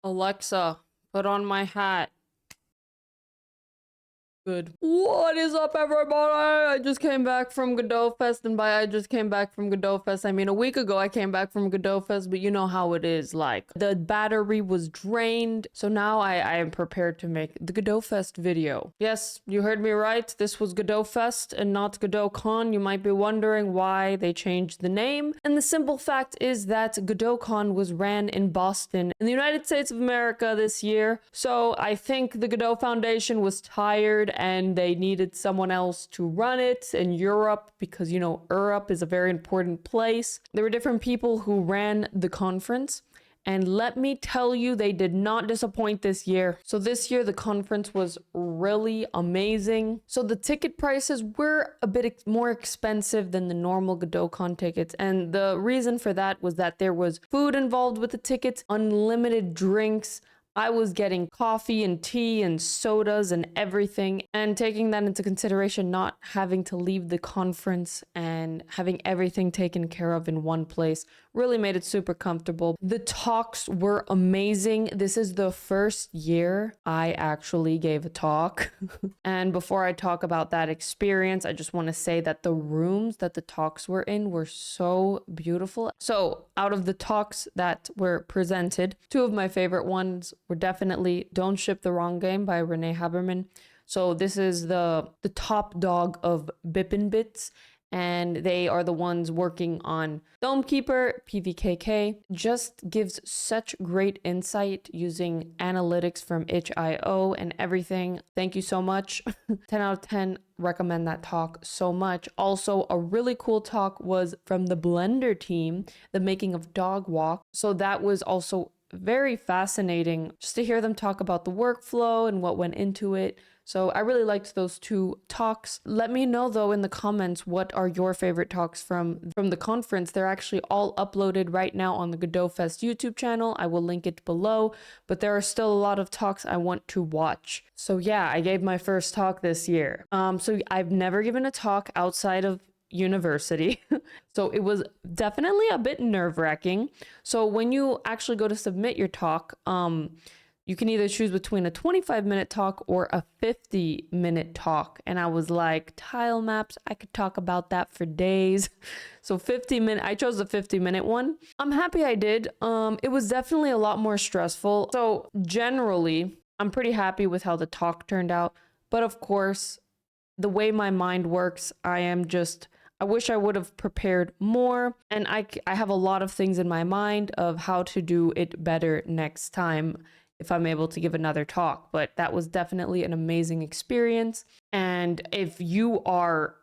Alexa, put on my hat. Good. What is up, everybody? I just came back from Godot Fest, and by I just came back from Godot Fest, I mean a week ago I came back from Godot Fest, but you know how it is, like, the battery was drained, so now I am prepared to make the Godot Fest video. Yes, you heard me right, this was Godot Fest and not Godot Con. You might be wondering why they changed the name, and the simple fact is that Godot Con was ran in Boston, in the United States of America this year, so I think the Godot Foundation was tired and they needed someone else to run it in Europe because, you know, Europe is a very important place. There were different people who ran the conference, and let me tell you, they did not disappoint this year. So this year, the conference was really amazing. So the ticket prices were a bit more expensive than the normal Godot Con tickets. And the reason for that was that there was food involved with the tickets, unlimited drinks. I was getting coffee and tea and sodas and everything, and taking that into consideration, not having to leave the conference and having everything taken care of in one place really made it super comfortable. The talks were amazing. This is the first year I actually gave a talk. And before I talk about that experience, I just want to say that the rooms that the talks were in were so beautiful. So out of the talks that were presented, two of my favorite ones were definitely Don't Ship the Wrong Game by Renee Haberman. So this is the top dog of Bippin Bits, and they are the ones working on Domekeeper, PVKK. Just gives such great insight using analytics from itch.io and everything. Thank you so much. 10 out of 10. Recommend that talk so much. Also, a really cool talk was from the Blender team, the making of Dog Walk. So that was also very fascinating just to hear them talk about the workflow and what went into it. So I really liked those two talks. Let me know though in the comments, what are your favorite talks from the conference? They're actually all uploaded right now on the Godot Fest YouTube channel. I will link it below, but there are still a lot of talks I want to watch. So yeah, I gave my first talk this year. So I've never given a talk outside of university. So it was definitely a bit nerve-wracking. So when you actually go to submit your talk, you can either choose between a 25-minute talk or a 50-minute talk. And I was like, tile maps, I could talk about that for days. So 50-minute, I chose the 50-minute one. I'm happy I did. It was definitely a lot more stressful. So generally, I'm pretty happy with how the talk turned out. But of course, the way my mind works, I wish I would have prepared more, and I have a lot of things in my mind of how to do it better next time if I'm able to give another talk. But that was definitely an amazing experience. And if you are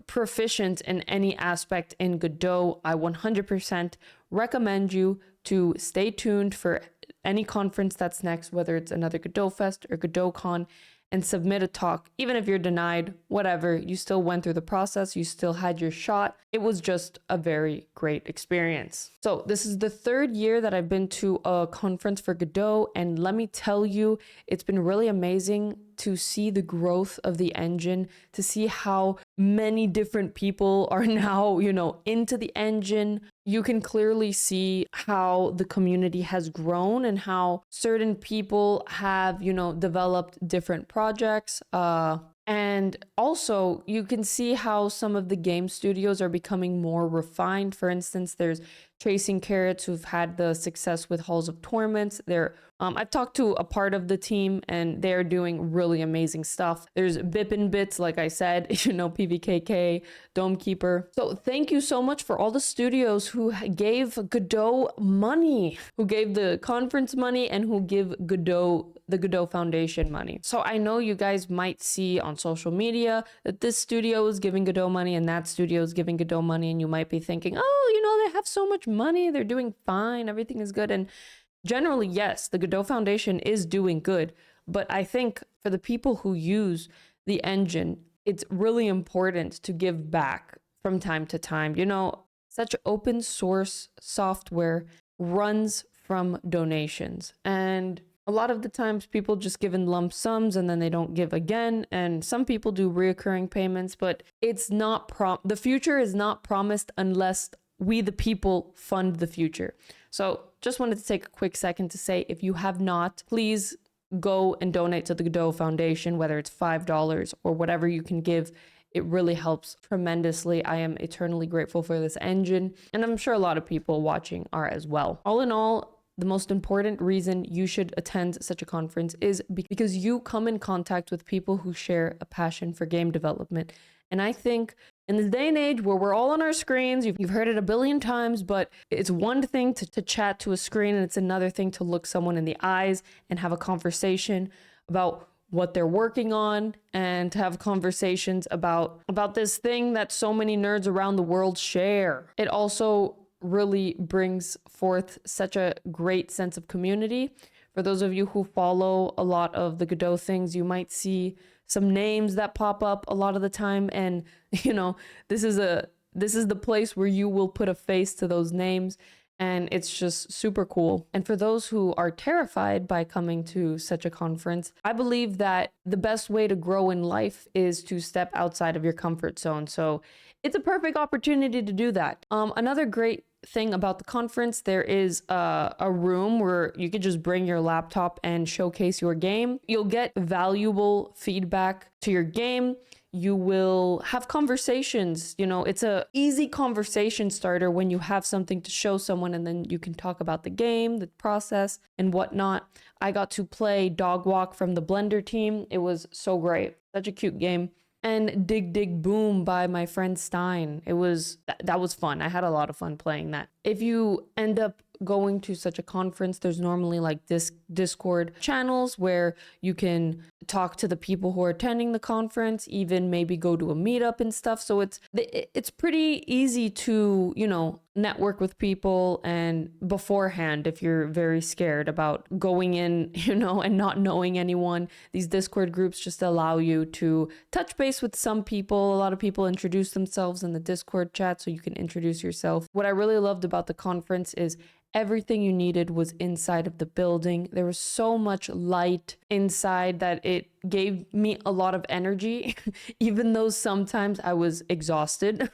proficient in any aspect in Godot, I 100% recommend you to stay tuned for any conference that's next, whether it's another Godot Fest or Godot Con, and submit a talk. Even if you're denied, whatever, you still went through the process, you still had your shot. It was just a very great experience. So this is the third year that I've been to a conference for Godot, and let me tell you, it's been really amazing to see the growth of the engine, to see how many different people are now, into the engine. You can clearly see how the community has grown and how certain people have, developed different projects. And also, you can see how some of the game studios are becoming more refined. For instance, there's Chasing Carrots, who've had the success with Halls of Torments. I've talked to a part of the team, and they're doing really amazing stuff. There's Bippin Bits, like I said, PVKK, Domekeeper. So thank you so much for all the studios who gave Godot money, who gave the conference money, and who give the Godot Foundation money. So I know you guys might see on social media that this studio is giving Godot money and that studio is giving Godot money, and you might be thinking, oh, they have so much money, they're doing fine, everything is good. And generally, yes, the Godot Foundation is doing good, but I think for the people who use the engine, it's really important to give back from time to time. Such open source software runs from donations, and a lot of the times people just give in lump sums and then they don't give again. And some people do reoccurring payments, but it's not the future is not promised unless we, the people, fund the future. So just wanted to take a quick second to say, if you have not, please go and donate to the Godot Foundation, whether it's $5 or whatever you can give. It really helps tremendously. I am eternally grateful for this engine, and I'm sure a lot of people watching are as well. All in all, the most important reason you should attend such a conference is because you come in contact with people who share a passion for game development. And I think in this day and age where we're all on our screens, you've heard it a billion times, but it's one thing to chat to a screen, and it's another thing to look someone in the eyes and have a conversation about what they're working on, and to have conversations about this thing that so many nerds around the world share. It also really brings forth such a great sense of community. For those of you who follow a lot of the Godot things, you might see some names that pop up a lot of the time, and you know, this is the place where you will put a face to those names, and it's just super cool. And for those who are terrified by coming to such a conference, I believe that the best way to grow in life is to step outside of your comfort zone. So it's a perfect opportunity to do that. Another great thing about the conference, there is a room where you could just bring your laptop and showcase your game. You'll get valuable feedback to your game. You will have conversations. You know, it's a easy conversation starter when you have something to show someone, and then you can talk about the game, the process, and whatnot. I got to play Dog Walk from the Blender team. It was so great. Such a cute game. And Dig Dig Boom by my friend Stein. That was fun. I had a lot of fun playing that. If you end up going to such a conference, there's normally like Discord channels where you can talk to the people who are attending the conference, even maybe go to a meetup and stuff. So it's pretty easy to, you know, network with people and beforehand if you're very scared about going in, you know, and not knowing anyone. These Discord groups just allow you to touch base with some people. A lot of people introduce themselves in the Discord chat, so you can introduce yourself. What I really loved about the conference is everything you needed was inside of the building. There was so much light inside that it gave me a lot of energy, even though sometimes I was exhausted.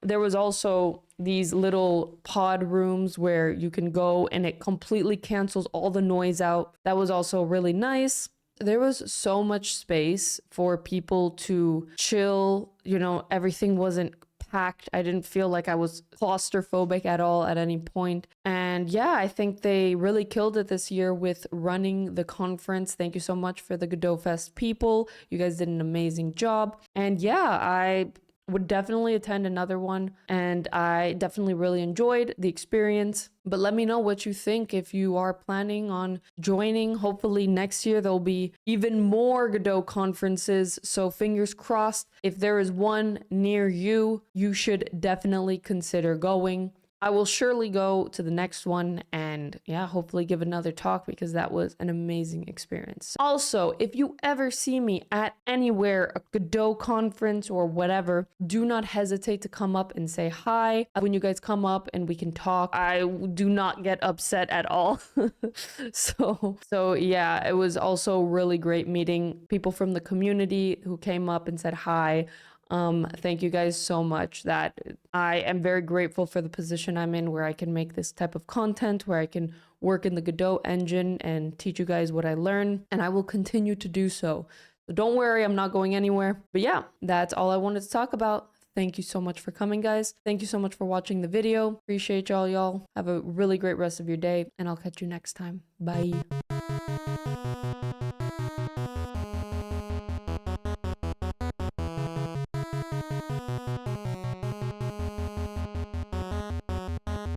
There was also these little pod rooms where you can go and it completely cancels all the noise out. That was also really nice. There was so much space for people to chill. You know, everything wasn't packed. I didn't feel like I was claustrophobic at all at any point. And yeah, I think they really killed it this year with running the conference. Thank you so much for the Godot Fest people. You guys did an amazing job. And yeah, I would definitely attend another one, and I definitely really enjoyed the experience. But let me know what you think if you are planning on joining. Hopefully next year there'll be even more Godot conferences, so fingers crossed. If there is one near you, you should definitely consider going. I will surely go to the next one and yeah, hopefully give another talk, because that was an amazing experience. Also, if you ever see me at anywhere, a Godot conference or whatever, do not hesitate to come up and say hi. When you guys come up and we can talk, I do not get upset at all. So yeah, it was also really great meeting people from the community who came up and said hi. Thank you guys so much. That I am very grateful for the position I'm in, where I can make this type of content, where I can work in the Godot engine and teach you guys what I learn, and I will continue to do so. So don't worry, I'm not going anywhere. But yeah, that's all I wanted to talk about. Thank you so much for coming, guys. Thank you so much for watching the video. Appreciate y'all. Have a really great rest of your day, and I'll catch you next time. Bye.